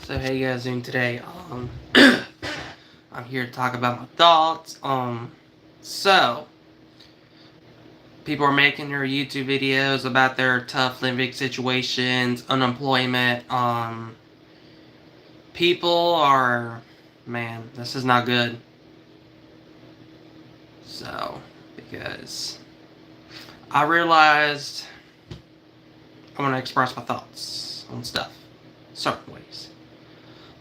So how you guys doing today? I'm here to talk about my thoughts. So people are making their YouTube videos about their tough living situations, unemployment. People are, man, this is not good. So because I realized I want to express my thoughts on stuff, certain ways.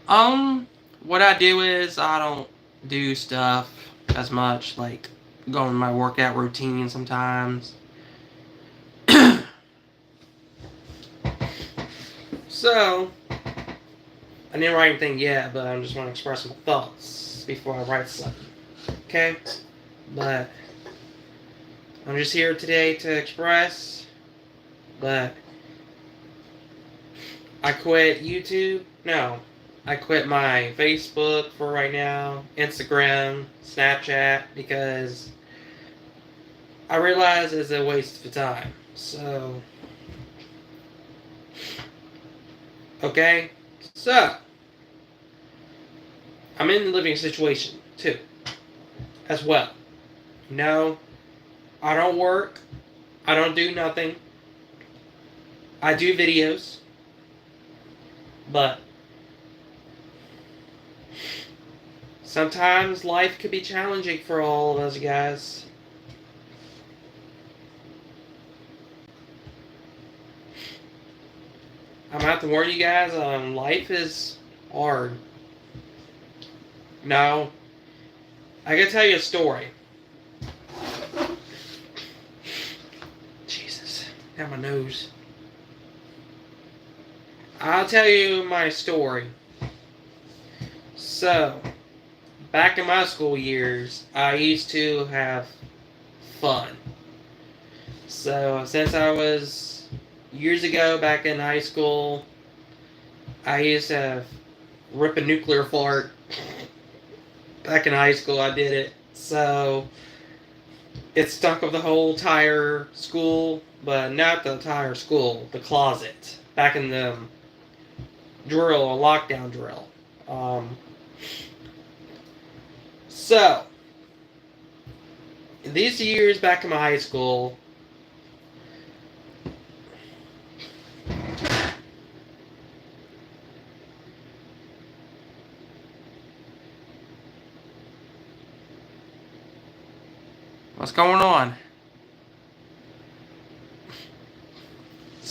Um, what I do is I don't do stuff as much, like go in my workout routine sometimes. So, I didn't write anything yet, but I just want to express my thoughts before I write something. Okay? But I'm just here today to express that I quit YouTube. No. I quit my Facebook for right now, Instagram, Snapchat, because I realize it's a waste of time. So, okay? So, I'm in a living situation, too, as well. No, I don't work. I don't do nothing. I do videos. But sometimes life could be challenging for all of us guys. I'm gonna have to warn you guys, life is hard. No, I can tell you a story. Jesus, got my nose. I'll tell you my story. So, back in my school years, I used to have fun. So, since I was years ago back in high school, I used to rip a nuclear fart. Back in high school, I did it. So, it stuck with the whole entire school, but not the entire school, the closet. Back in the drill, a lockdown drill. Um, so, these years back in my high school, what's going on?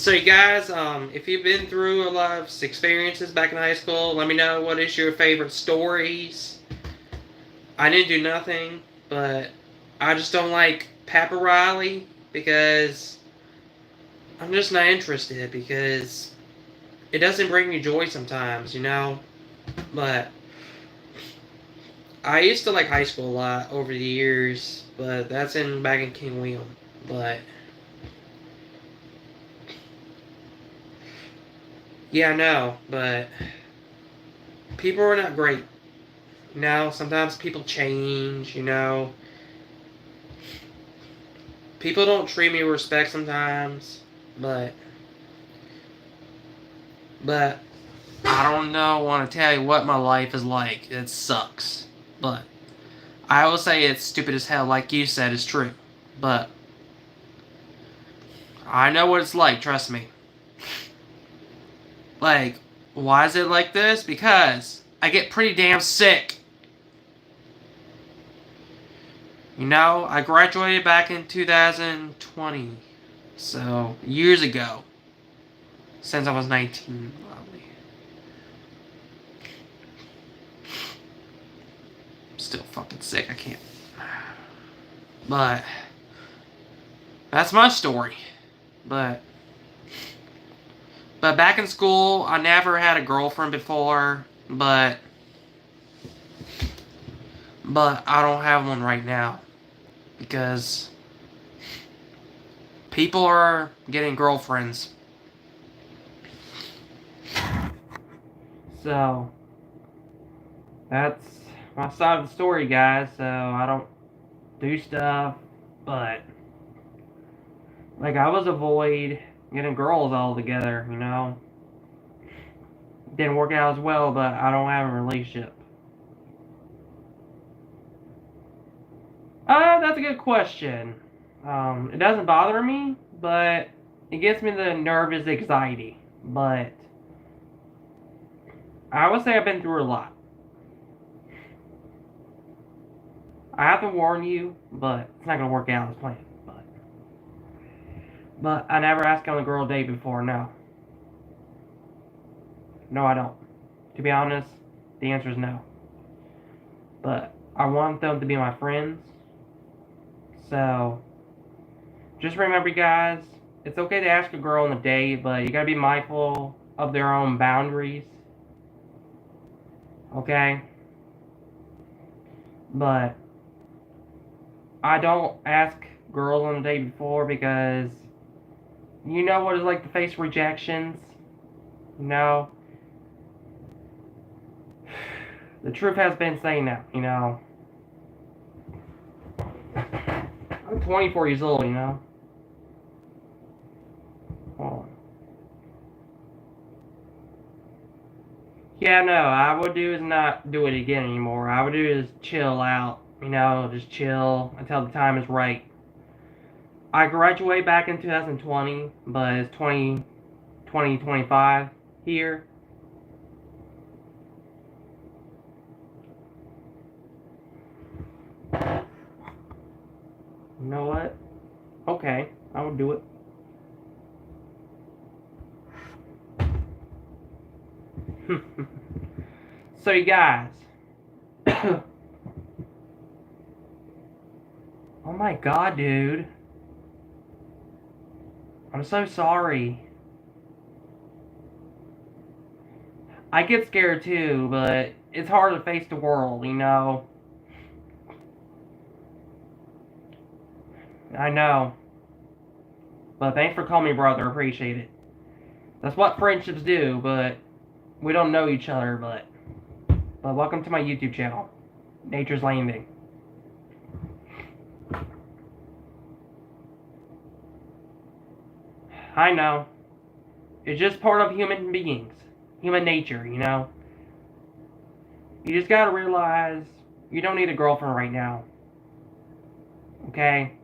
So, you guys, if you've been through a lot of experiences back in high school, let me know what is your favorite stories. I didn't do nothing, but I just don't like Papa Riley because I'm just not interested because it doesn't bring me joy sometimes, you know? But I used to like high school a lot over the years, but that's in back in King William. But yeah, I know, but people are not great. You know, sometimes people change, you know. People don't treat me with respect sometimes, but I don't know want to tell you what my life is like. It sucks. But I will say it's stupid as hell, like you said, it's true. But I know what it's like, trust me. Like, why is it like this? Because I get pretty damn sick. You know, I graduated back in 2020. So, years ago. Since I was 19, probably. I'm still fucking sick, I can't. But, that's my story. But back in school, I never had a girlfriend before, but I don't have one right now because people are getting girlfriends. So that's my side of the story, guys. So I don't do stuff, but like I was avoid getting girls all together, you know. Didn't work out as well, but I don't have a relationship. That's a good question. It doesn't bother me, but it gives me the nervous anxiety. But I would say I've been through a lot. I have to warn you, but it's not gonna work out as planned. But I never asked on a girl date before. No, no, I don't. To be honest, the answer is no. But I want them to be my friends. So just remember, guys, it's okay to ask a girl on a date, but you gotta be mindful of their own boundaries. Okay? But I don't ask girls on a date before because you know what it's like to face rejections. You know, the truth has been saying that. You know, I'm 24 years old. You know. Well, yeah, no, I would do is not do it again anymore. I would do is chill out. You know, just chill until the time is right. I graduated back in 2020, but it's 2025 here. You know what? Okay, I would do it. So you guys. Oh my god, dude. I'm so sorry. I get scared too, but it's hard to face the world, you know? I know. But thanks for calling me brother, appreciate it. That's what friendships do, but we don't know each other, but welcome to my YouTube channel, Nature's Landing. I know. It's just part of human beings, human nature, you know? You just gotta realize you don't need a girlfriend right now. Okay?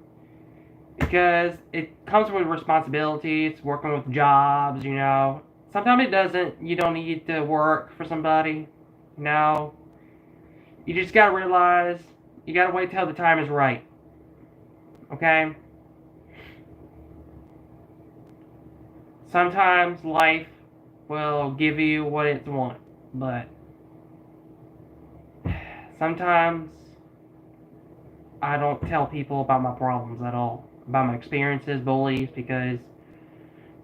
Because it comes with responsibilities, working with jobs, you know. Sometimes it doesn't. You don't need to work for somebody. No. You just gotta realize you gotta wait till the time is right. Okay? Sometimes life will give you what it wants, but sometimes I don't tell people about my problems at all, about my experiences, bullies, because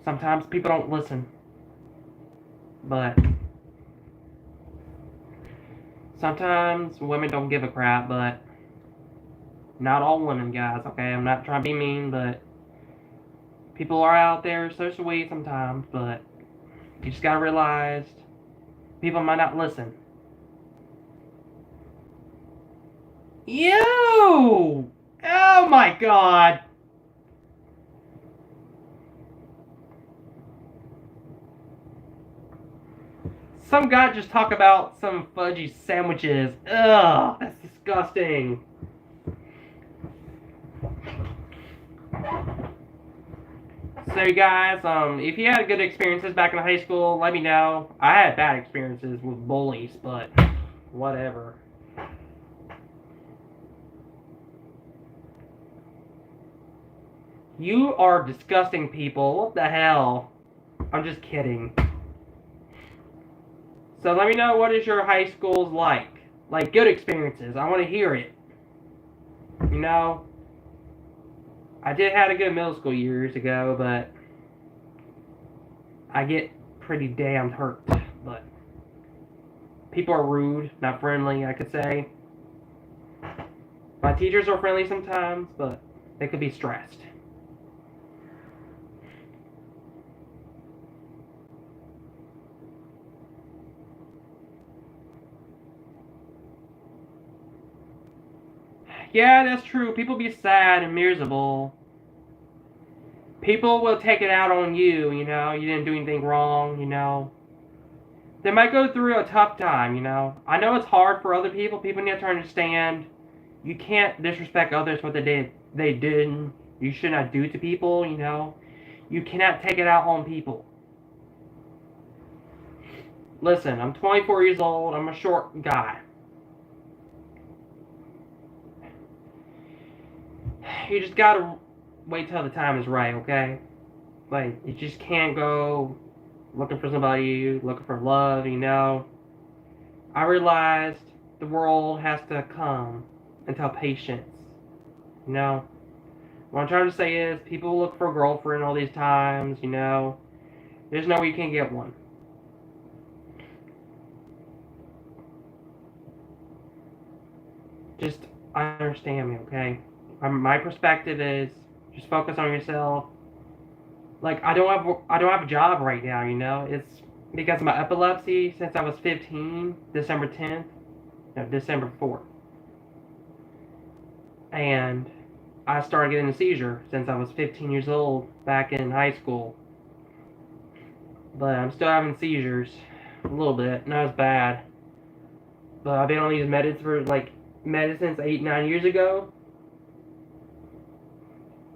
sometimes people don't listen. But sometimes women don't give a crap, but not all women, guys, okay? I'm not trying to be mean, but people are out there so sweet sometimes, but you just gotta realize people might not listen. You! Oh my god! Some guy just talk about some fudgy sandwiches. Ugh, that's disgusting. So you guys, if you had good experiences back in high school, let me know. I had bad experiences with bullies, but whatever. You are disgusting people. What the hell? I'm just kidding. So let me know, what is your high schools like? Like good experiences. I want to hear it. You know, I did have a good middle school years ago, but I get pretty damn hurt. But people are rude, not friendly, I could say. My teachers are friendly sometimes, but they could be stressed. Yeah, that's true. People be sad and miserable. People will take it out on you, you know. You didn't do anything wrong, you know. They might go through a tough time, you know. I know it's hard for other people. People need to understand you can't disrespect others what they did. You should not do to people, you know. You cannot take it out on people. Listen, I'm 24 years old. I'm a short guy. You just gotta wait till the time is right, okay? Like, you just can't go looking for somebody, looking for love, you know. I realized the world has to come until patience, you know. What I'm trying to say is, people look for a girlfriend all these times, you know. There's no way you can get one. Just understand me, okay? My perspective is just focus on yourself. Like I don't have a job right now, you know. It's because of my epilepsy since I was 15, December 10th, no, December 4th, and I started getting a seizure since I was 15 years old back in high school. But I'm still having seizures a little bit, not as bad. But I've been on these medicines 8, 9 years ago.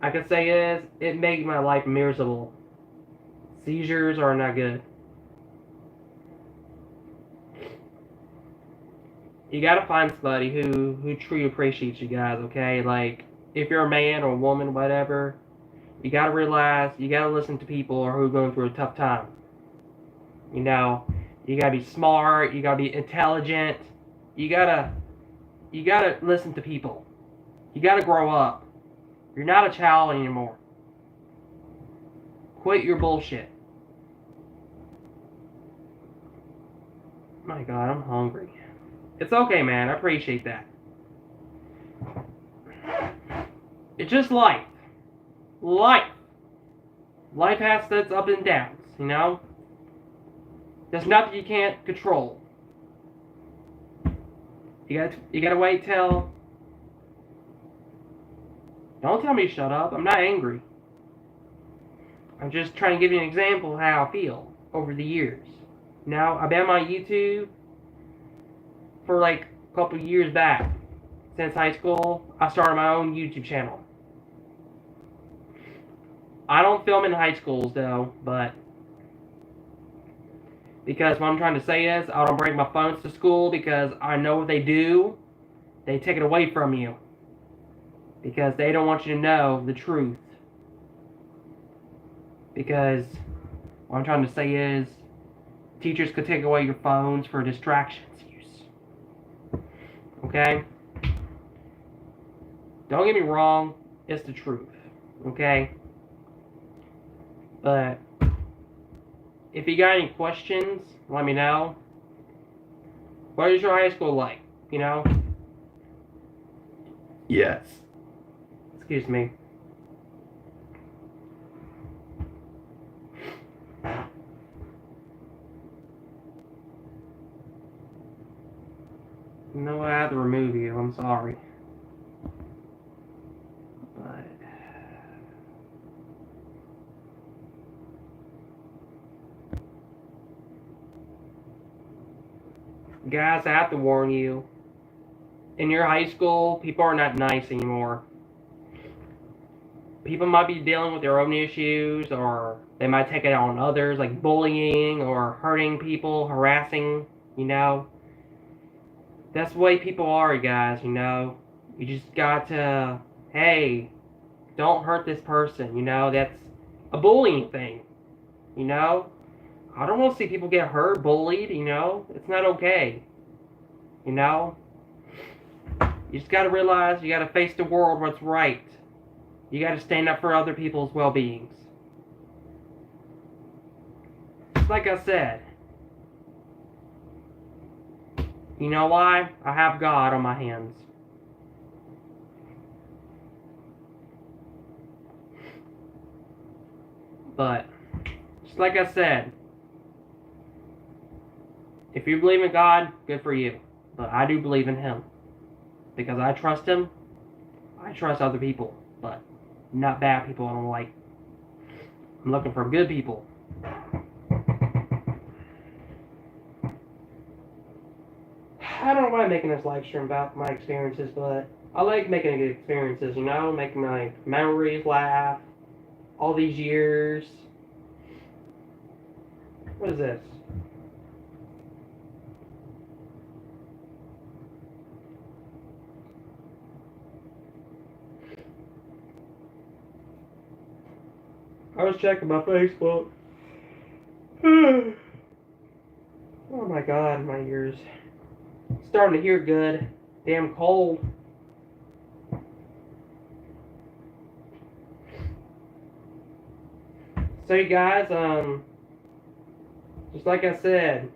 I could say is it made my life miserable. Seizures are not good. You gotta find somebody who truly appreciates you guys, okay? Like if you're a man or a woman, whatever, you gotta realize you gotta listen to people who are going through a tough time. You know, you gotta be smart, you gotta be intelligent, you gotta listen to people. You gotta grow up. You're not a child anymore. Quit your bullshit. My God, I'm hungry. It's okay, man. I appreciate that. It's just life. Life. Life has its ups and downs, you know? There's nothing you can't control. You gotta wait till... Don't tell me to shut up. I'm not angry. I'm just trying to give you an example of how I feel over the years. Now, I've been on my YouTube for like a couple years back. Since high school, I started my own YouTube channel. I don't film in high schools though, but because what I'm trying to say is I don't bring my phones to school because I know what they do. They take it away from you because they don't want you to know the truth. Because what I'm trying to say is teachers could take away your phones for distractions use. Okay? Don't get me wrong, it's the truth. Okay? But if you got any questions, let me know. What is your high school like? You know? Yes. Excuse me. No, I have to remove you. I'm sorry. But guys, I have to warn you. In your high school, people are not nice anymore. People might be dealing with their own issues, or they might take it on others, like bullying or hurting people, harassing, you know. That's the way people are, guys, you know. You just got to, hey, don't hurt this person, you know. That's a bullying thing, you know. I don't want to see people get hurt, bullied, you know. It's not okay, you know. You just got to realize you got to face the world what's right. You got to stand up for other people's well-beings. Just like I said, you know why? I have God on my hands. But, just like I said, if you believe in God, good for you. But I do believe in Him. Because I trust Him. I trust other people. But not bad people I don't like. I'm looking for good people. I don't mind making this live stream about my experiences, but I like making good experiences, you know, making my memories laugh. All these years. What is this? I was checking my Facebook. Oh my god, my ears. Starting to hear good. Damn cold. So you guys, just like I said,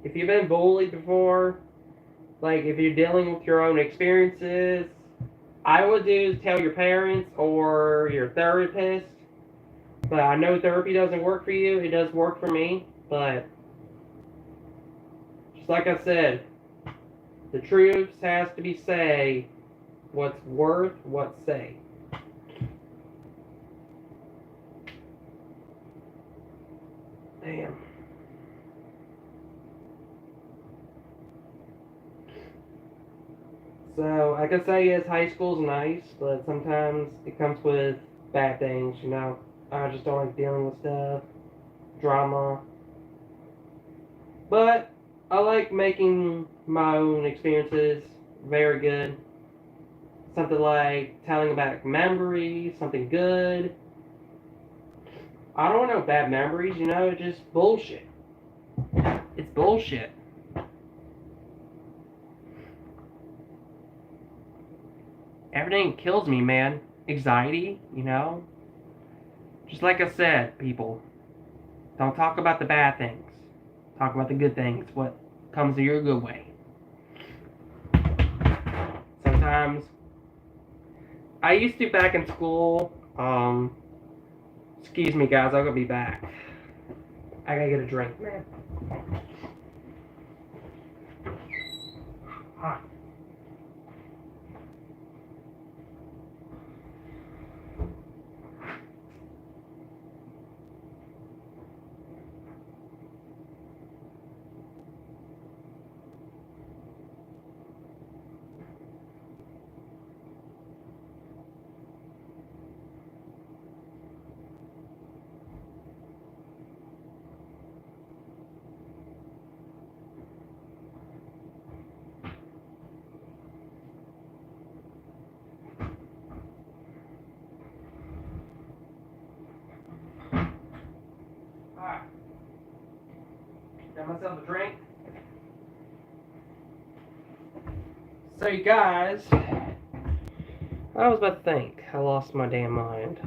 if you've been bullied before, like if you're dealing with your own experiences, I would do is tell your parents or your therapist. But I know therapy doesn't work for you. It does work for me. But just like I said, the truth has to be say what's worth what say. Damn. So I can say yes, high school's nice, but sometimes it comes with bad things, you know. I just don't like dealing with stuff, drama. But I like making my own experiences very good. Something like telling about memories, something good. I don't want no bad memories, you know, it's just bullshit. It's bullshit. Everything kills me, man. Anxiety, you know? Just like I said, people, don't talk about the bad things. Talk about the good things, what comes to your good way. Sometimes, I used to back in school, excuse me guys, I'm gonna be back. I gotta get a drink, man. Hot. Alright. Got myself a drink. So you guys, I was about to think. I lost my damn mind.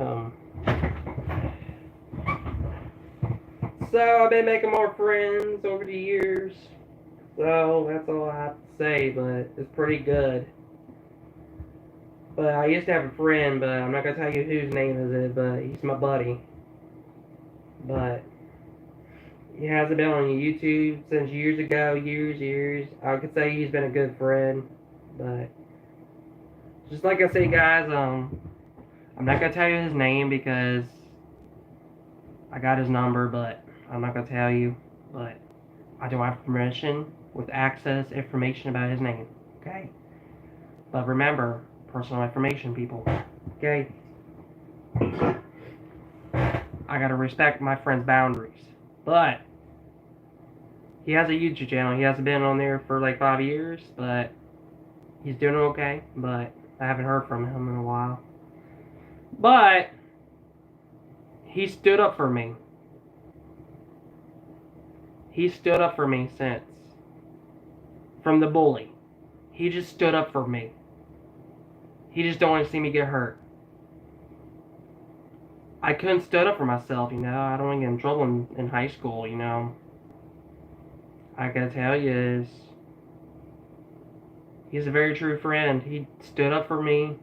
So I've been making more friends over the years. So that's all I have to say, but it's pretty good. But I used to have a friend, but I'm not gonna tell you whose name is it, but he's my buddy. But he hasn't been on YouTube since years ago, years. I could say he's been a good friend, but just like I say, guys, I'm not gonna tell you his name because I got his number, but I'm not gonna tell you. But I do have permission with access information about his name. Okay. But remember, personal information, people. Okay. I gotta respect my friend's boundaries. But he has a YouTube channel. He hasn't been on there for like 5 years, but he's doing okay. But I haven't heard from him in a while. But he stood up for me. He stood up for me since. From the bully. He just stood up for me. He just don't want to see me get hurt. I couldn't stood up for myself, you know. I don't want to get in trouble in high school, you know. I gotta tell you is, he's a very true friend. He stood up for me.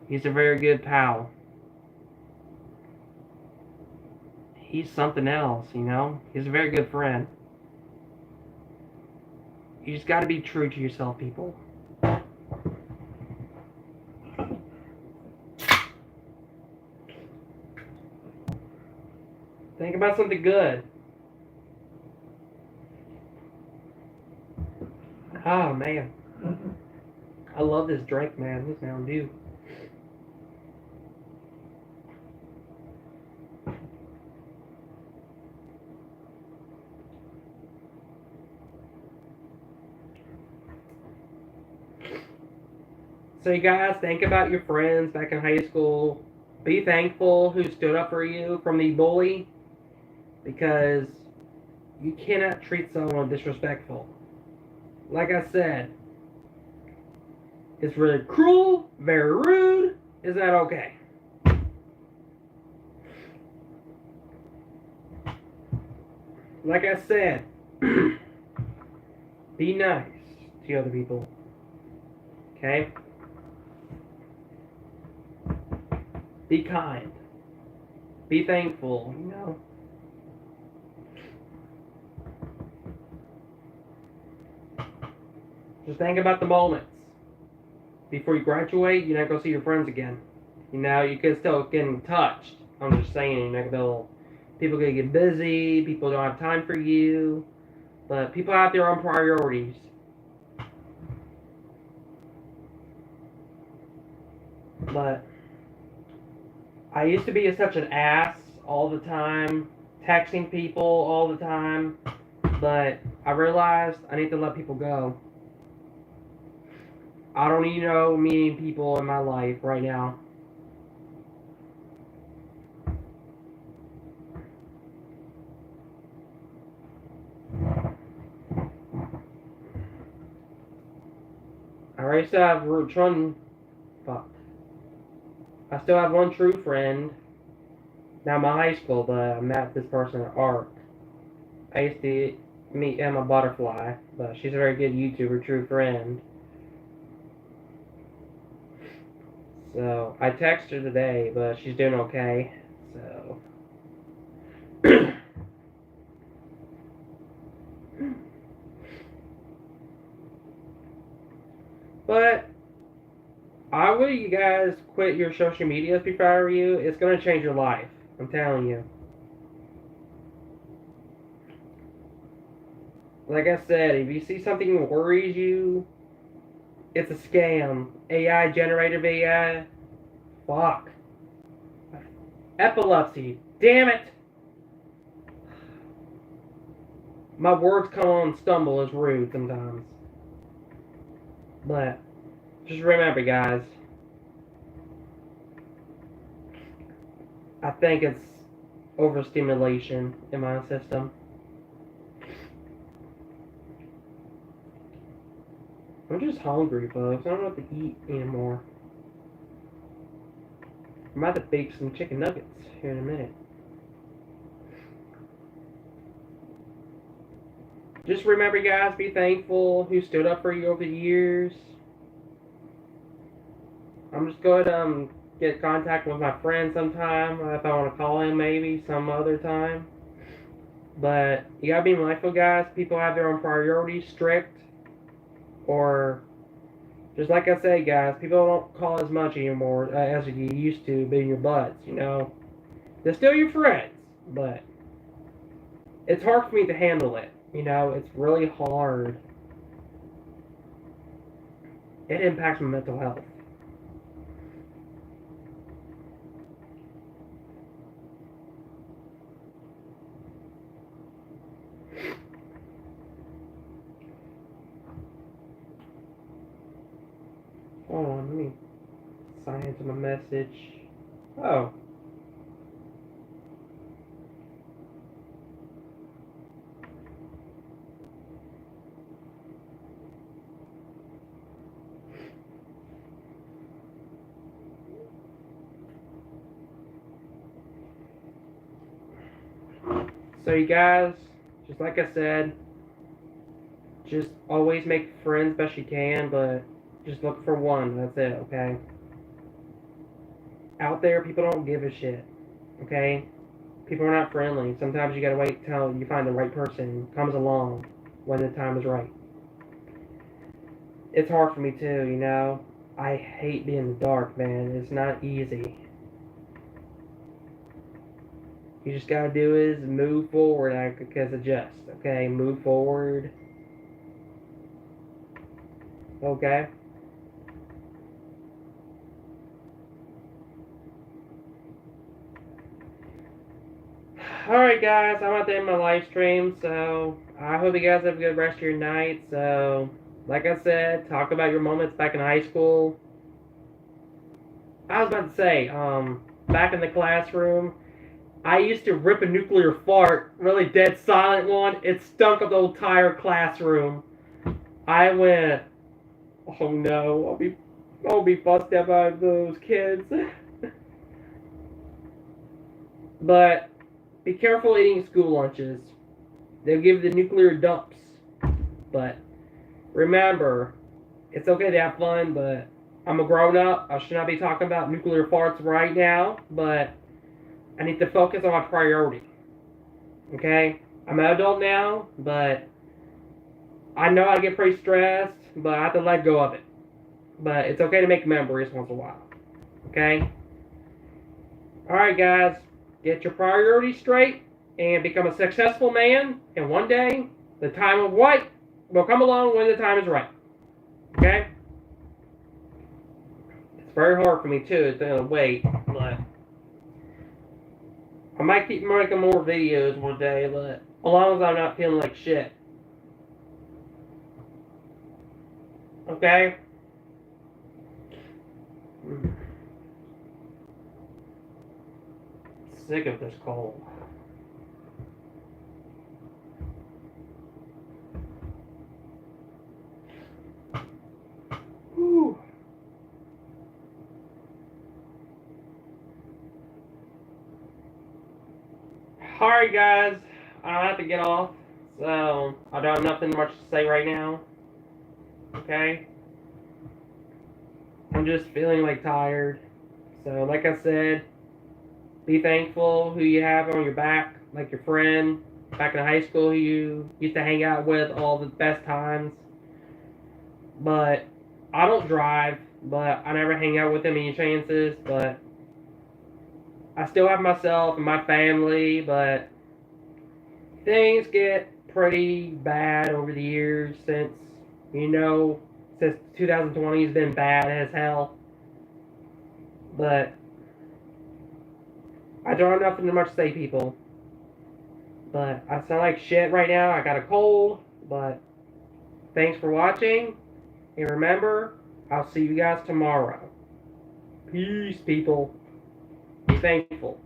He's a very good pal. He's something else, you know. He's a very good friend. You just gotta be true to yourself, people. Think about something good. Oh man, I love this drink, man. This Mountain Dew. So you guys think about your friends back in high school. Be thankful who stood up for you from the bully, because you cannot treat someone disrespectful. Like I said, it's really cruel, very rude. Is that okay? Like I said, be nice to other people. Okay? Be kind. Be thankful, you know? Just think about the moments. Before you graduate, you're not going to see your friends again. You know, you can still get in touch. I'm just saying, you're not going to be able. People going to get busy, people don't have time for you. But people have their own priorities. But I used to be such an ass all the time, texting people all the time. But I realized I need to let people go. I don't need no mean people in my life right now. I still have one. Fuck. I still have one true friend. Now my high school, but I met this person at ARC. I used to meet Emma Butterfly, but she's a very good YouTuber, true friend. So I texted her today, but she's doing okay. So. But I would you guys quit your social medias before I were you. It's gonna change your life. I'm telling you. Like I said, if you see something that worries you, it's a scam. AI generated AI. Fuck. Epilepsy. Damn it. My words come on stumble is rude sometimes. But just remember, guys. I think it's overstimulation in my system. I'm just hungry, folks. I don't know what to eat anymore. I'm about to bake some chicken nuggets here in a minute. Just remember, guys, be thankful who stood up for you over the years. I'm just going to get contact with my friend sometime if I want to call him maybe some other time. But you gotta be mindful, guys. People have their own priorities, strict, or just like I say, guys, people don't call as much anymore as you used to being your buds. You know, they're still your friends, but it's hard for me to handle it. You know, it's really hard. It impacts my mental health. Hold on, let me sign into my message. Oh. So you guys, just like I said, just always make friends best you can, but just look for one. That's it, okay? Out there, people don't give a shit, okay? People are not friendly. Sometimes you gotta wait till you find the right person comes along when the time is right. It's hard for me too, you know? I hate being in the dark, man. It's not easy. You just gotta do is move forward, because adjust, okay? Move forward. Okay? Alright guys, I'm at the end of my live stream, so I hope you guys have a good rest of your night. So, like I said, talk about your moments back in high school. I was about to say, back in the classroom, I used to rip a nuclear fart, really dead silent one. It stunk up the entire classroom. I went, oh no, I'll be fussed at by those kids. But be careful eating school lunches. They'll give you the nuclear dumps. But remember, it's okay to have fun, but I'm a grown up. I should not be talking about nuclear farts right now, but I need to focus on my priority. Okay? I'm an adult now, but I know I get pretty stressed, but I have to let go of it. But it's okay to make memories once in a while. Okay? Alright, guys. Get your priorities straight and become a successful man. And one day, the time of right will come along when the time is right. Okay? It's very hard for me, too, to wait. But I might keep making more videos one day, but as long as I'm not feeling like shit. Okay? Sick of this cold. Whew. Alright guys, I have to get off, so I don't have nothing much to say right now. Okay? I'm just feeling like tired. So like I said, be thankful who you have on your back, like your friend back in high school who you used to hang out with all the best times. But I don't drive, but I never hang out with them any chances, but I still have myself and my family, but things get pretty bad over the years since 2020 has been bad as hell. But I don't have nothing much to say, people. But I sound like shit right now. I got a cold, but thanks for watching. And remember, I'll see you guys tomorrow. Peace, people. Be thankful.